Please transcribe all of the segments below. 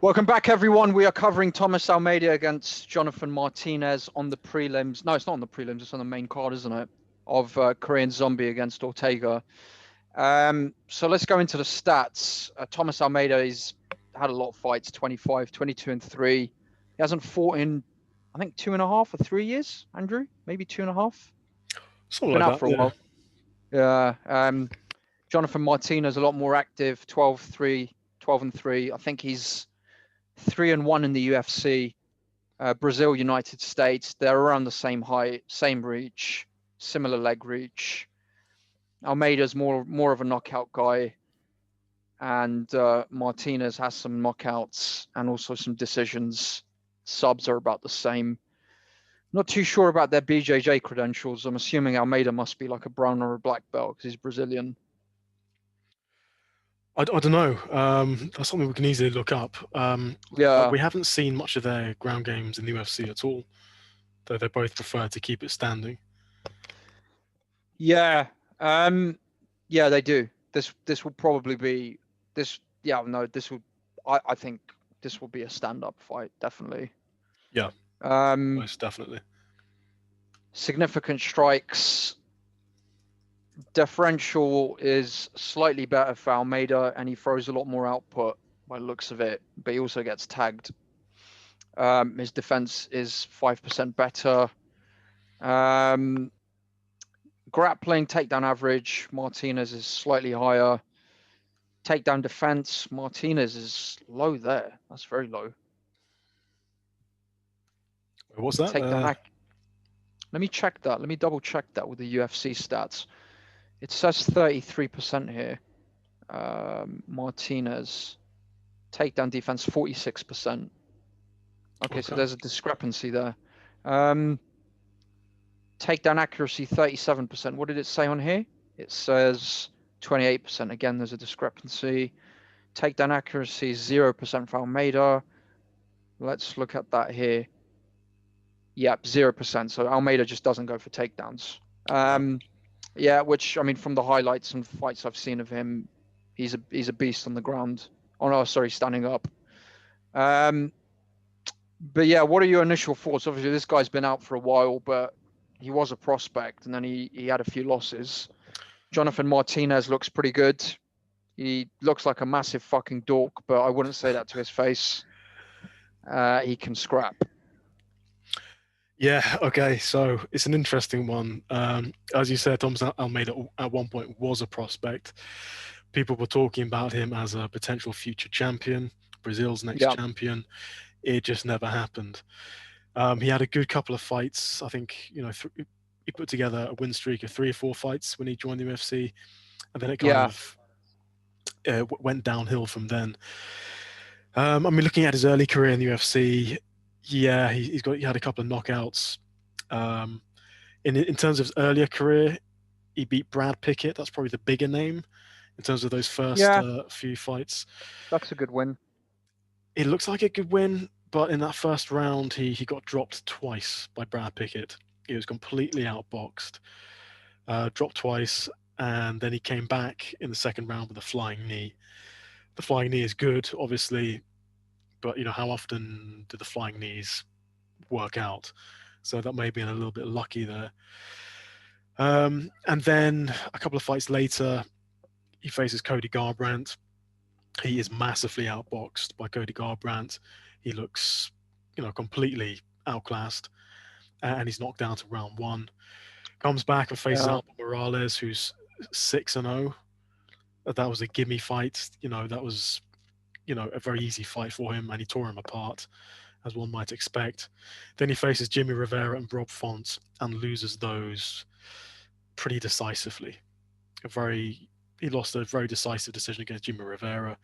Welcome back, everyone. We are covering Thomas Almeida against Jonathan Martinez on the prelims. No, it's not on the prelims. It's on the main card, isn't it? Of Korean Zombie against Ortega. So let's go into the stats. Thomas Almeida has had a lot of fights, 25, 22 and 3. He hasn't fought in, I think, 2.5 or 3 years, Andrew? Maybe 2.5? Something Been like out that, for a yeah. while. Yeah. Jonathan Martinez, a lot more active, 12-3, 12 and 3. I think he's 3-1 in the UFC. Brazil, United States, they're around the same height, same reach, similar leg reach. Almeida's more of a knockout guy, and Martinez has some knockouts and also some decisions. Subs are about the same. Not too sure about their BJJ credentials. I'm assuming Almeida must be like a brown or a black belt because he's Brazilian. I don't know. That's something we can easily look up. But Yeah, we haven't seen much of their ground games in the UFC at all, though they both prefer to keep it standing. yeah, yeah. They do. This will probably be this. Yeah, no, this will. I think this will be a stand-up fight, definitely. Yeah, Um, most definitely. significant strikes. Differential is slightly better for Almeida, and he throws a lot more output by the looks of it, but he also gets tagged. His defense is 5% better. Um, grappling, takedown average, Martinez is slightly higher. Takedown defense, Martinez is low there. That's very low. What's that? Takedown Let me check that. Let me double check that with the UFC stats. It says 33% here. Martinez. Takedown defense, 46%. Okay, so Okay. there's a discrepancy there. Takedown accuracy, 37%. What did it say on here? It says 28%. Again, there's a discrepancy. Takedown accuracy, 0% for Almeida. Let's look at that here. Yep, 0%. So Almeida just doesn't go for takedowns. Yeah, which, I mean, from the highlights and fights I've seen of him, he's a beast on the ground. Oh no, sorry, standing up. But yeah, what are your initial thoughts? Obviously, this guy's been out for a while, but he was a prospect, and then he had a few losses. Jonathan Martinez looks pretty good. He looks like a massive fucking dork, but I wouldn't say that to his face. He can scrap. Yeah, okay. So it's an interesting one. As you said, Thomas Almeida at one point was a prospect. People were talking about him as a potential future champion, Brazil's next Yeah, champion. It just never happened. He had a good couple of fights. I think, he put together a win streak of 3 or 4 fights when he joined the UFC, and then it kind yeah, of went downhill from then. I mean, looking at his early career in the UFC, yeah, he had a couple of knockouts. Um, in terms of his earlier career, he beat Brad Pickett. That's probably the bigger name in terms of those first yeah. few fights. That's a good win. It looks like it could win, but in that first round, he got dropped twice by Brad Pickett. He was completely outboxed, dropped twice, and then he came back in the second round with a flying knee. The flying knee is good, obviously, but how often do the flying knees work out? So that may have been a little bit lucky there. And then a couple of fights later, he faces Cody Garbrandt. He is massively outboxed by Cody Garbrandt. He looks, completely outclassed, and he's knocked down to round one. Comes back and faces Yeah, Albert Morales, who's 6-0. That was a gimme fight. That was, a very easy fight for him, and he tore him apart, as one might expect. Then he faces Jimmy Rivera and Rob Font and loses those pretty decisively. He lost a very decisive decision against Jimmy Rivera,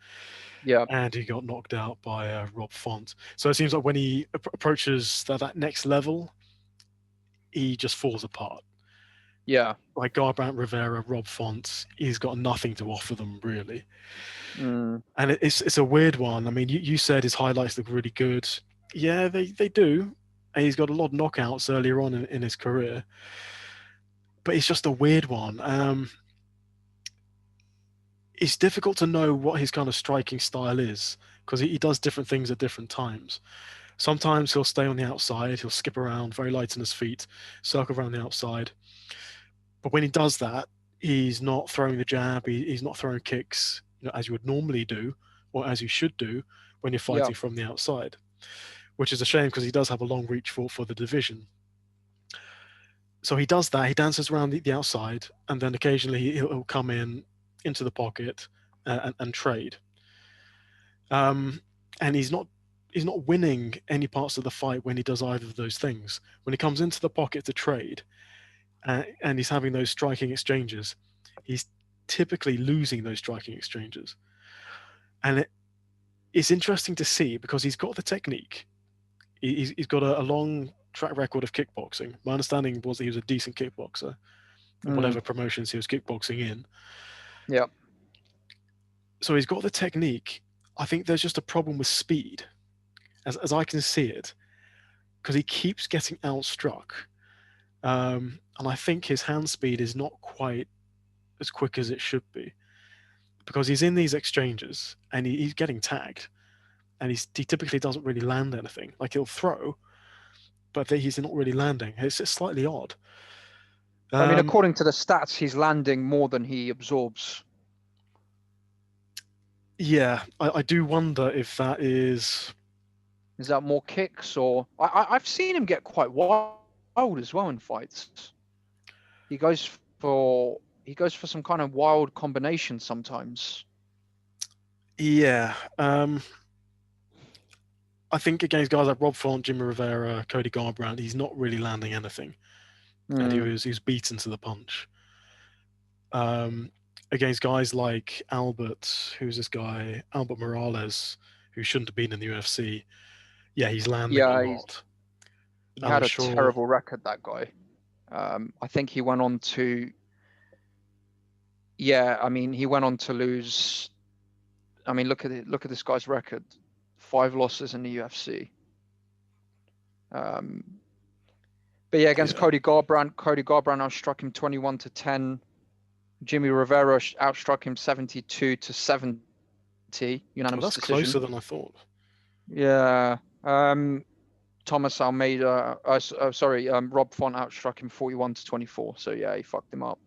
yeah, and he got knocked out by Rob Font. So it seems like when he approaches that next level, he just falls apart. yeah. Like Garbrandt, Rivera, Rob Font, he's got nothing to offer them really. Mm, And it's a weird one. I mean, you said his highlights look really good. Yeah, they do. And he's got a lot of knockouts earlier on in his career. But it's just a weird one. It's difficult to know what his kind of striking style is because he does different things at different times. Sometimes he'll stay on the outside, he'll skip around very light on his feet, circle around the outside. But when he does that, he's not throwing the jab, he's not throwing kicks, as you would normally do, or as you should do when you're Yeah. fighting from the outside, which is a shame because he does have a long reach for the division. So he does that, he dances around the outside, and then occasionally he'll come into the pocket and trade. And he's not winning any parts of the fight when he does either of those things. When he comes into the pocket to trade, and he's having those striking exchanges, he's typically losing those striking exchanges. And it's interesting to see because he's got the technique. He's got a long track record of kickboxing. My understanding was that he was a decent kickboxer in whatever promotions he was kickboxing in. Yeah. So he's got the technique. I think there's just a problem with speed, as I can see it, because he keeps getting outstruck. And I think his hand speed is not quite as quick as it should be, because he's in these exchanges and he's getting tagged, and he typically doesn't really land anything. Like, he'll throw, but he's not really landing. It's slightly odd. I mean, according to the stats, he's landing more than he absorbs. Yeah, I do wonder if that is... Is that more kicks, or I've seen him get quite wild as well in fights. He goes for some kind of wild combination sometimes. Yeah. I think against guys like Rob Font, Jimmy Rivera, Cody Garbrandt, he's not really landing anything. And he was beaten to the punch. Against guys like Albert, who's this guy? Albert Morales, who shouldn't have been in the UFC. Yeah, he's landing a lot. He had a terrible record, that guy. I think he went on to... Yeah, I mean, he went on to lose... I mean, look at this guy's record. 5 losses in the UFC. But yeah, against Cody Garbrandt outstruck him 21-10. Jimmy Rivera outstruck him 72-70. Unanimous that's decision. Closer than I thought. Yeah. Thomas Almeida, Rob Font outstruck him 41-24. So yeah, he fucked him up.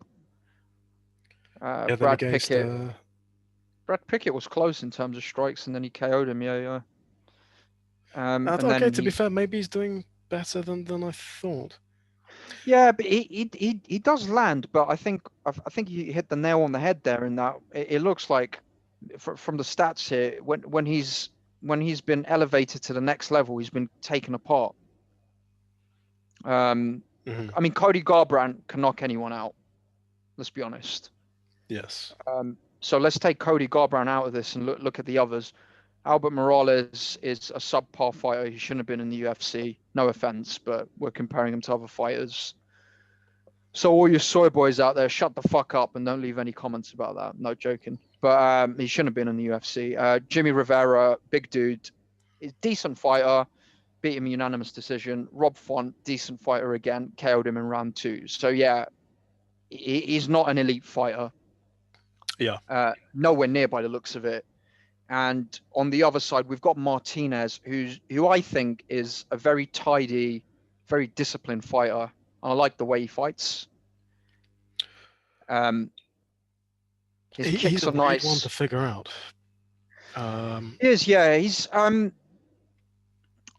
Brad Pickett was close in terms of strikes, and then he KO'd him. Yeah. To be fair, maybe he's doing better than I thought. Yeah, but he does land, but I think you hit the nail on the head there. In that it looks like from the stats here, when he's been elevated to the next level, he's been taken apart. I mean, Cody Garbrandt can knock anyone out. Let's be honest. Yes. So let's take Cody Garbrandt out of this and look at the others. Albert Morales is a subpar fighter. He shouldn't have been in the UFC. No offense, but we're comparing him to other fighters. So all your soy boys out there, shut the fuck up and don't leave any comments about that. No joking. But he shouldn't have been in the UFC. Jimmy Rivera, big dude, is decent fighter, beat him unanimous decision. Rob Font, decent fighter again, KO'd him in round 2. So yeah, he's not an elite fighter. Yeah. Nowhere near by the looks of it. And on the other side, we've got Martinez, who I think is a very tidy, very disciplined fighter. I like the way he fights. His kicks are nice. He's a one to figure out. He is, yeah. He's I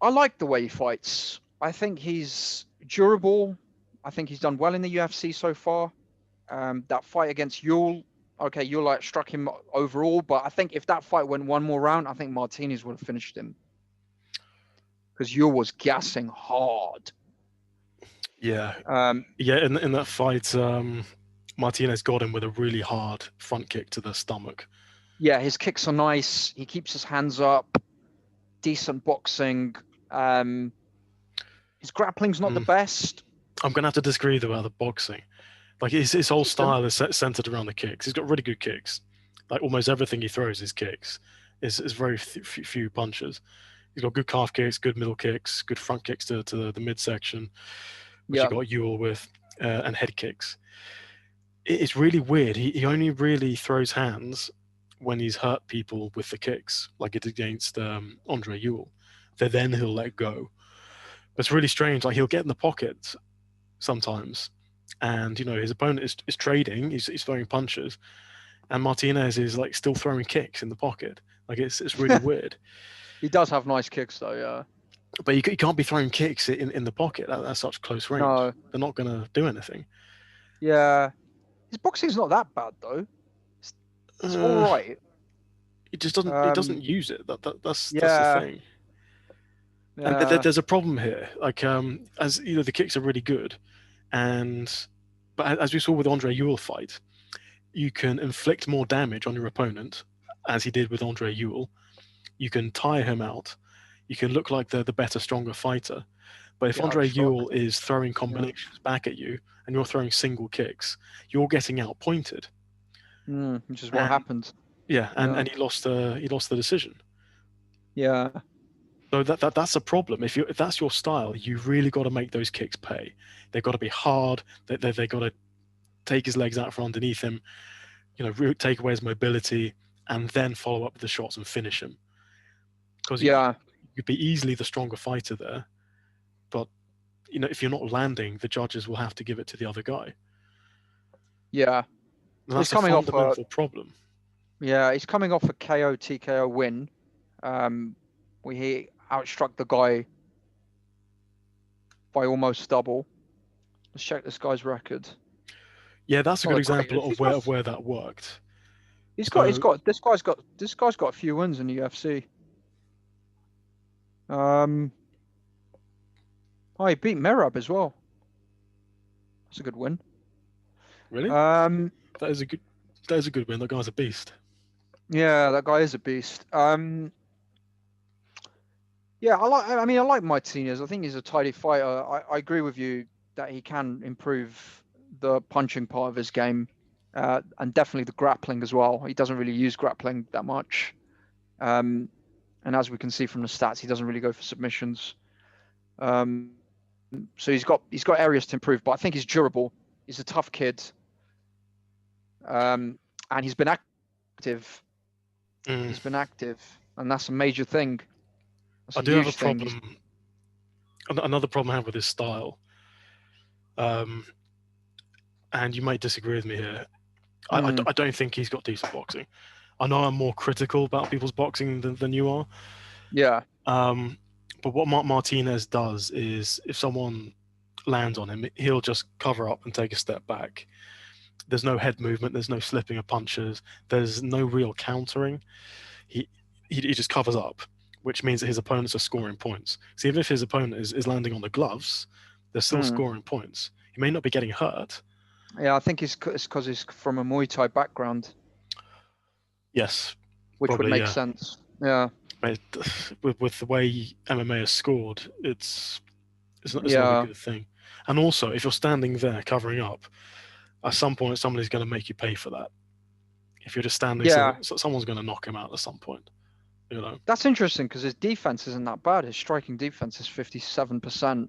like the way he fights. I think he's durable. I think he's done well in the UFC so far. That fight against Yul. Okay, Yul struck him overall, but I think if that fight went one more round, I think Martinez would have finished him. Because Yul was gassing hard. Yeah. In that fight, Martinez got him with a really hard front kick to the stomach. Yeah, his kicks are nice. He keeps his hands up. Decent boxing. His grappling's not the best. I'm going to have to disagree about the boxing. Like, his whole style is centered around the kicks. He's got really good kicks. Like, almost everything he throws is kicks. Is very few punches. He's got good calf kicks, good middle kicks, good front kicks to the midsection, which he got Ewell with, and head kicks. It's really weird. He only really throws hands when he's hurt people with the kicks, like it did against Andre Ewell. Then he'll let go. But it's really strange. Like he'll get in the pocket sometimes, and his opponent is trading. He's throwing punches, and Martinez is like still throwing kicks in the pocket. Like it's really weird. He does have nice kicks though, yeah. But you can't be throwing kicks in the pocket at such close range. No. They're not going to do anything. Yeah. His boxing's not that bad though. It's all right. It just doesn't. It doesn't use it. That's the thing. Yeah. And there's a problem here. Like as the kicks are really good, but as we saw with Andre Ewell fight, you can inflict more damage on your opponent, as he did with Andre Ewell. You can tire him out. You can look like the better, stronger fighter. But if Andre Ewell is throwing combinations back at you and you're throwing single kicks, you're getting outpointed. Which is what happened. Yeah, and he lost the decision. Yeah. So that's a problem. If that's your style, you really got to make those kicks pay. They've got to be hard. They got to take his legs out from underneath him. Take away his mobility, and then follow up with the shots and finish him. Because you'd be easily the stronger fighter there, but if you're not landing, the judges will have to give it to the other guy. Yeah, and that's a fundamental problem. Yeah, he's coming off a KO TKO win. Where he outstruck the guy by almost double. Let's check this guy's record. Yeah, that's a good example of where that worked. This guy's got a few wins in the UFC. He beat Merab as well. That's a good win. Really? That is a good win. That guy's a beast. Yeah, that guy is a beast. Yeah, I like Martinez. I think he's a tidy fighter. I agree with you that he can improve the punching part of his game, and definitely the grappling as well. He doesn't really use grappling that much, and as we can see from the stats, he doesn't really go for submissions. So he's got areas to improve, but I think he's durable. He's a tough kid, and he's been active. He's been active, and that's a major thing. I do have a problem. Another problem I have with his style, and you might disagree with me here. I don't think he's got decent boxing. I know I'm more critical about people's boxing than you are. Yeah. But what Martinez does is, if someone lands on him, he'll just cover up and take a step back. There's no head movement. There's no slipping of punches. There's no real countering. He just covers up, which means that his opponents are scoring points. So even if his opponent is landing on the gloves, they're still scoring points. He may not be getting hurt. Yeah, I think it's because he's from a Muay Thai background. Yes. Which probably, would make sense. Yeah. With the way MMA has scored, it's not a good thing. And also, if you're standing there covering up, at some point somebody's going to make you pay for that. If you're just standing still, someone's going to knock him out at some point. That's interesting because his defense isn't that bad. His striking defense is 57%.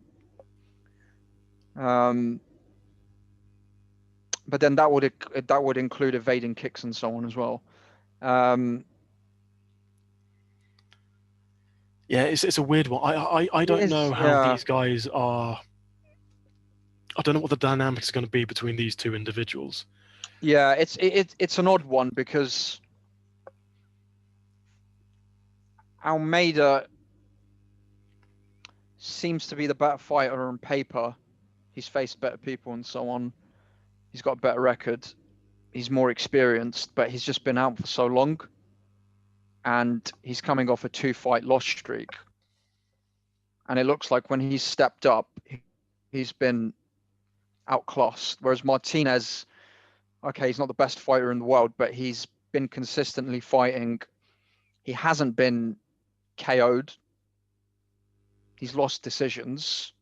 But then that would include evading kicks and so on as well. Yeah, it's a weird one. I don't know how these guys are. I don't know what the dynamics are going to be between these two individuals. Yeah, it's an odd one because Almeida seems to be the better fighter on paper. He's faced better people and so on. He's got a better record. He's more experienced, but he's just been out for so long. And he's coming off a 2-fight loss streak. And it looks like when he's stepped up, he's been outclassed. Whereas Martinez, okay, he's not the best fighter in the world, but he's been consistently fighting. He hasn't been KO'd. He's lost decisions.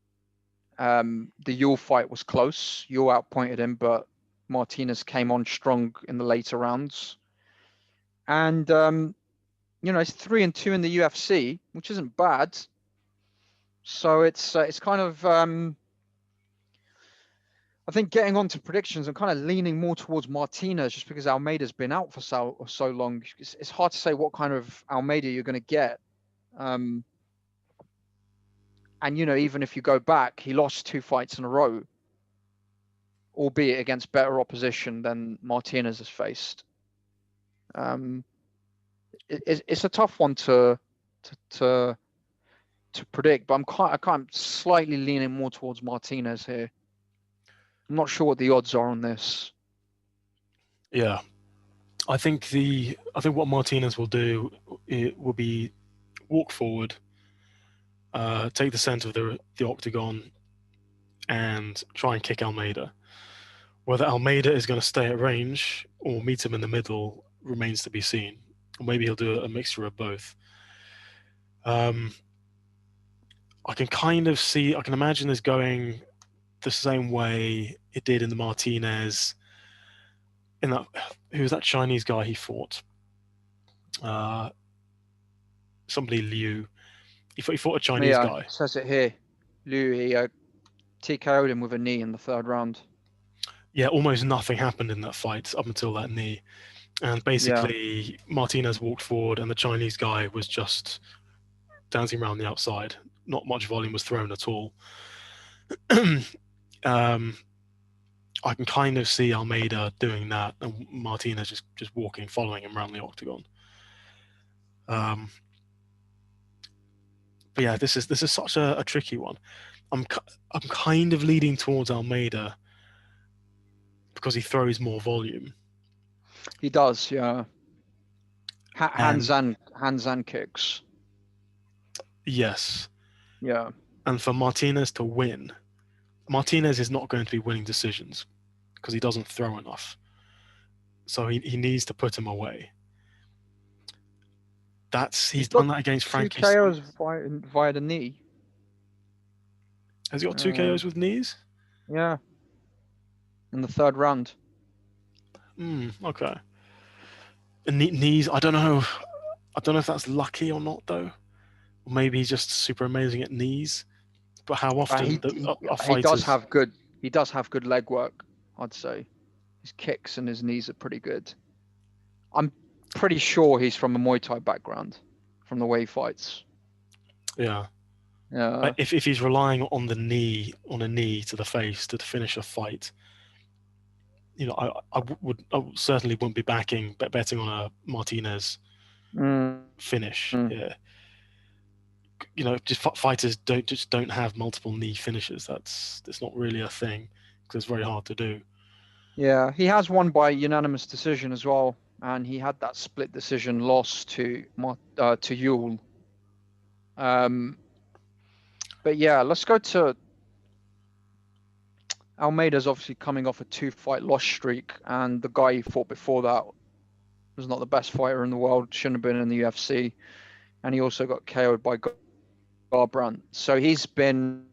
The Ewell fight was close. Ewell outpointed him, but Martinez came on strong in the later rounds. And, it's 3-2 in the UFC, which isn't bad. So it's kind of, I I think getting on to predictions, I'm kind of leaning more towards Martinez just because Almeida's been out for so long. It's hard to say what kind of Almeida you're going to get. And even if you go back, he lost 2 fights in a row, albeit against better opposition than Martinez has faced. It's a tough one to predict, but I'm slightly leaning more towards Martinez here. I'm not sure what the odds are on this. Yeah, I think what Martinez will do, it will be walk forward, take the center of the octagon, and try and kick Almeida. Whether Almeida is going to stay at range or meet him in the middle remains to be seen. Or maybe he'll do a mixture of both. I can imagine this going the same way it did in the Martinez. Who was that Chinese guy he fought? Somebody Liu. He fought a Chinese guy. It says it here. Liu, he TKO'd him with a knee in the 3rd round. Yeah, almost nothing happened in that fight up until that knee. And basically, Martinez walked forward and the Chinese guy was just dancing around the outside. Not much volume was thrown at all. I can kind of see Almeida doing that and Martinez just walking, following him around the octagon. But yeah, this is such a tricky one. I'm kind of leading towards Almeida because he throws more volume. He does, yeah. Hands and kicks. Yes. Yeah. And for Martinez to win, Martinez is not going to be winning decisions because he doesn't throw enough. So he needs to put him away. He's done that against Frankie. 2 KOs via the knee. Has he got 2 KOs with knees? Yeah. In the 3rd round. Okay. And knees, I don't know if that's lucky or not though. Or maybe he's just super amazing at knees. But how often he does have good leg work, I'd say. His kicks and his knees are pretty good. I'm pretty sure he's from a Muay Thai background, from the way he fights. Yeah. Yeah. If he's relying on a knee to the face to finish a fight, I certainly wouldn't be betting on a Martinez finish. Yeah. Just fighters don't have multiple knee finishes. That's not really a thing because it's very hard to do. Yeah, he has won by unanimous decision as well, and he had that split decision loss to Yule. But yeah, let's go to Almeida's obviously coming off a 2-fight loss streak, and the guy he fought before that was not the best fighter in the world, shouldn't have been in the UFC, and he also got KO'd by Garbrandt. So he's 1-3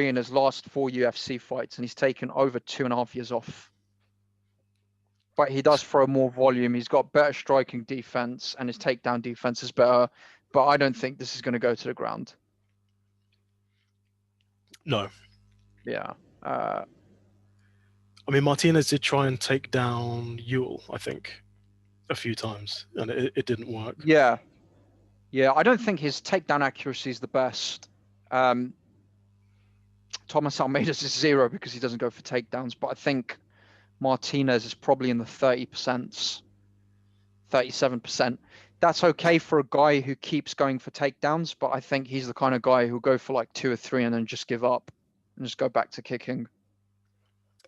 in his last 4 UFC fights, and he's taken over 2.5 years off. But he does throw more volume. He's got better striking defense, and his takedown defense is better. But I don't think this is going to go to the ground. No. Yeah. I mean, Martinez did try and take down Yule, I think, a few times, and it didn't work. Yeah. Yeah, I don't think his takedown accuracy is the best. Thomas Almeida's is 0 because he doesn't go for takedowns, but I think Martinez is probably in the 30%, 37%. That's okay for a guy who keeps going for takedowns, but I think he's the kind of guy who'll go for like 2 or 3 and then just give up and just go back to kicking.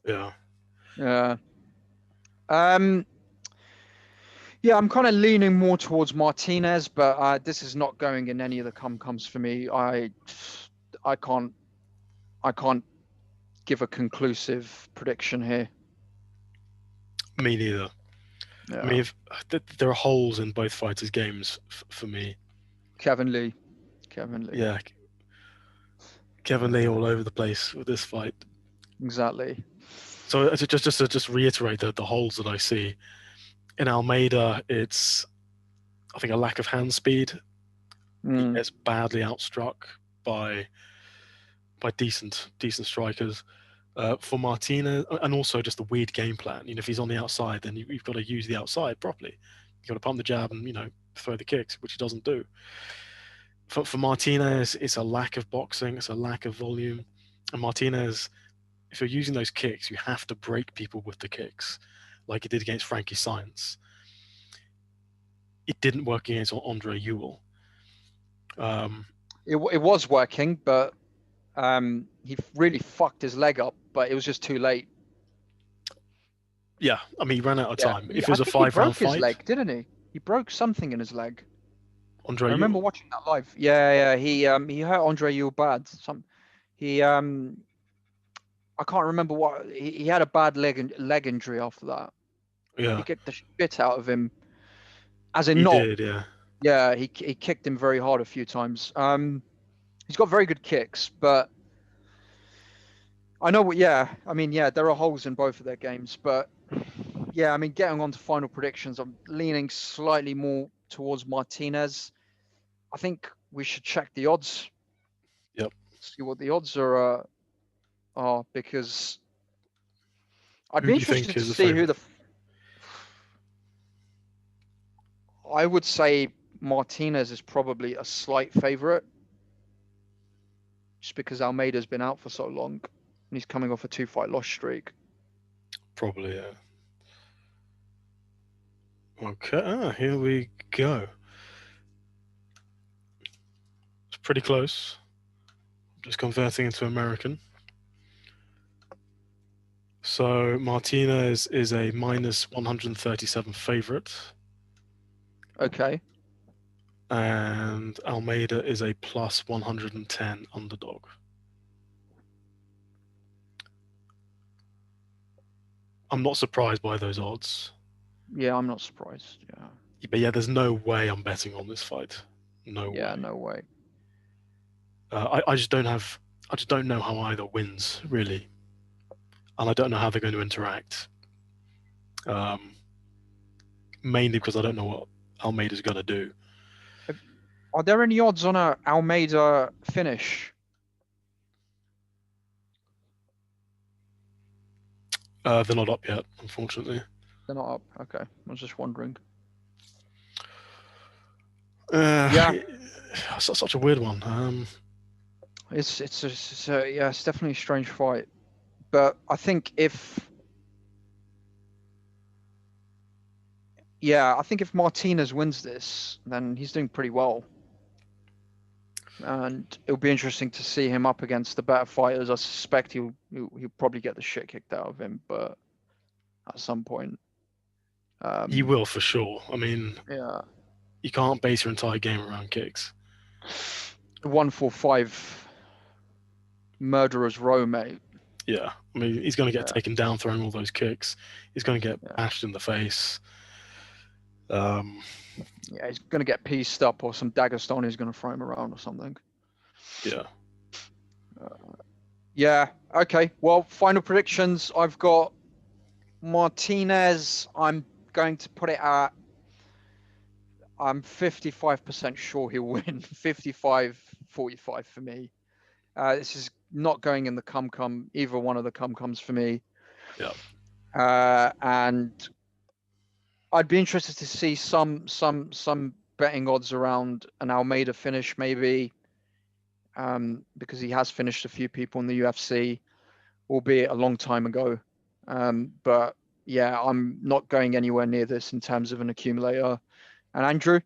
Yeah. Yeah. Yeah, I'm kind of leaning more towards Martinez, but this is not going in any of the comes for me. I can't give a conclusive prediction here. Me neither. Yeah. I mean, there are holes in both fighters' games for me. Kevin Lee. Yeah. Kevin Lee all over the place with this fight. Exactly. So just to reiterate the holes that I see in Almeida, it's I think a lack of hand speed. He gets badly outstruck by decent strikers. For Martinez, and also just the weird game plan. If he's on the outside, then you've got to use the outside properly. You've got to pump the jab and throw the kicks, which he doesn't do. For Martinez, it's a lack of boxing, it's a lack of volume. And Martinez, if you're using those kicks, you have to break people with the kicks, like he did against Frankie Saenz. It didn't work against Andre Ewell. It was working, but he really fucked his leg up, but it was just too late. Yeah, I mean, he ran out of time. If it was I a think he 5-round broke his fight, leg, didn't he? He broke something in his leg. Andre I remember Ewell. watching that live. Yeah. He hurt Andre Ewell bad. I can't remember what he had a bad leg injury after that. Yeah, He kicked the shit out of him. As in he not. did. Yeah. Yeah, he kicked him very hard a few times. He's got very good kicks, but I know what. Yeah, I mean, yeah, there are holes in both of their games, but yeah, I mean, getting on to final predictions, I'm leaning slightly more towards Martinez. I think we should check the odds. Yep. See what the odds are because I'd Who be do you think interested to is the see who favorite? I would say Martinez is probably a slight favorite, just because Almeida's been out for so long and he's coming off a 2-fight loss streak. Probably, yeah. Okay, here we go. It's pretty close. Just converting into American. So Martinez is a minus 137 favorite. Okay. And Almeida is a plus 110 underdog. I'm not surprised by those odds. Yeah, I'm not surprised. Yeah. But yeah, there's no way I'm betting on this fight. No way. Yeah, no way. I just don't know how either wins, really. And I don't know how they're going to interact. Mainly because I don't know what Almeida's going to do. Are there any odds on a Almeida finish? They're not up yet, unfortunately. They're not up. Okay, I was just wondering. Yeah, it's such a weird one. It's definitely a strange fight, but I think if Martinez wins this, then he's doing pretty well, and it'll be interesting to see him up against the better fighters. I suspect he'll probably get the shit kicked out of him, but at some point, he will for sure. I mean, yeah, you can't base your entire game around kicks. 145 murderers row, mate. Yeah, I mean, he's going to get taken down throwing all those kicks. He's going to get bashed in the face. Yeah, he's going to get pieced up, or some Dagestani is going to throw him around or something. Yeah. Yeah. Okay. Well, final predictions. I've got Martinez. I'm going to put it at. I'm 55% sure he'll win. 55-45 for me. This is not going in the cum-cum. Either one of the cum-cums for me. Yeah. And I'd be interested to see some betting odds around an Almeida finish, maybe, because he has finished a few people in the UFC, albeit a long time ago. But yeah, I'm not going anywhere near this in terms of an accumulator. And Andrew?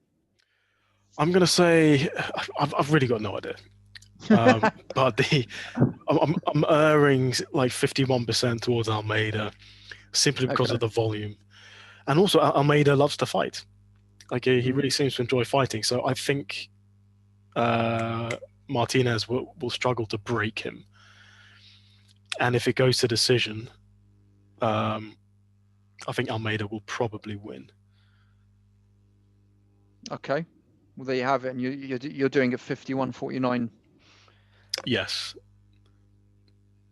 I'm going to say I've really got no idea. But I'm erring like 51% towards Almeida simply because of the volume. And also, Almeida loves to fight. Like, he really seems to enjoy fighting. So I think Martinez will struggle to break him. And if it goes to decision, I think Almeida will probably win. Okay. Well, there you have it. And you're doing it 51-49. Yes.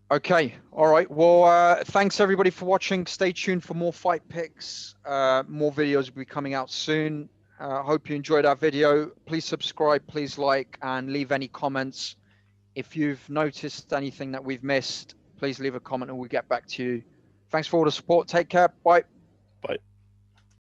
Okay. All right. Well, thanks everybody for watching. Stay tuned for more fight picks. More videos will be coming out soon. Hope you enjoyed our video. Please subscribe, please like, and leave any comments. If you've noticed anything that we've missed, please leave a comment and we'll get back to you. Thanks for all the support. Take care. Bye. Bye.